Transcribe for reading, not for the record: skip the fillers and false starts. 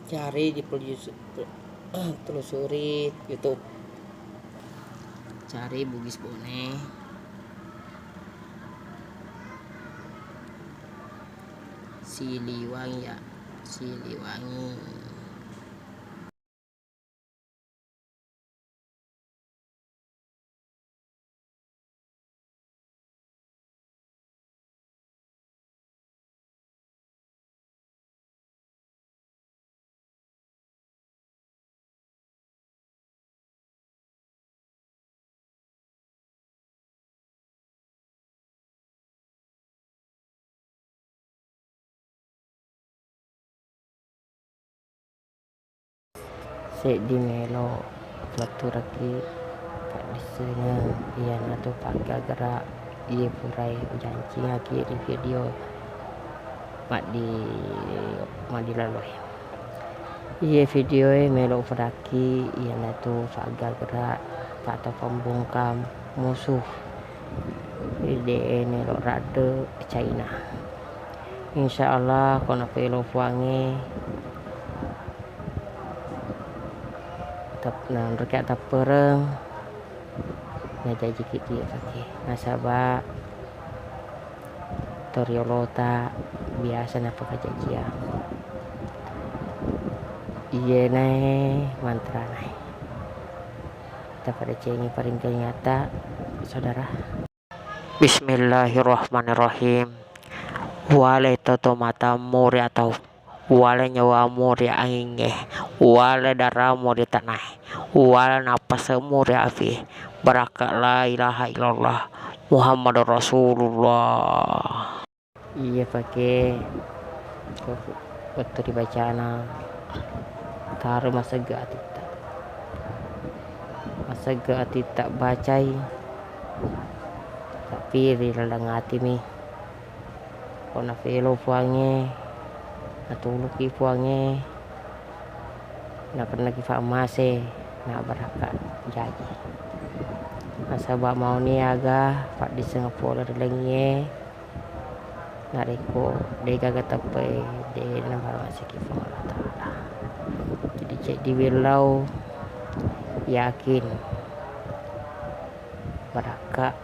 Cari di telusuri YouTube, cari Bugis Bone, Siliwangi ya, Siliwangi. Di melo waktu lagi di sini iya nato pakai gerak iya purai janji lagi di video mak di lalu iya video melo peraki iya nato pakai gerak atau pembungkam musuh ide melo rade China. Insyaallah kono pelo fuange nah mereka tak pereng nah jadi kita pakai nasabah toriolota biasa napa kajajian iya nae mantra nae kita pada cengi paling nyata saudara. Bismillahirrahmanirrahim. Wale toto mata muri atau wale nyawa muri angin wale daramu di tanah wale napas semur ya afi barakat la ilaha illallah Muhammad Rasulullah. Iya pakai waktu dibacana taruh masa gak tak bacai tapi rilang hati mi kona velo fuange natuluki fuange na pernah kifa mase na barakat jadi nasabah mau niaga pak di Singapura lengie nareko dega katape de nampak masih kifa Allah taala jadi cek di wilau yakin barakat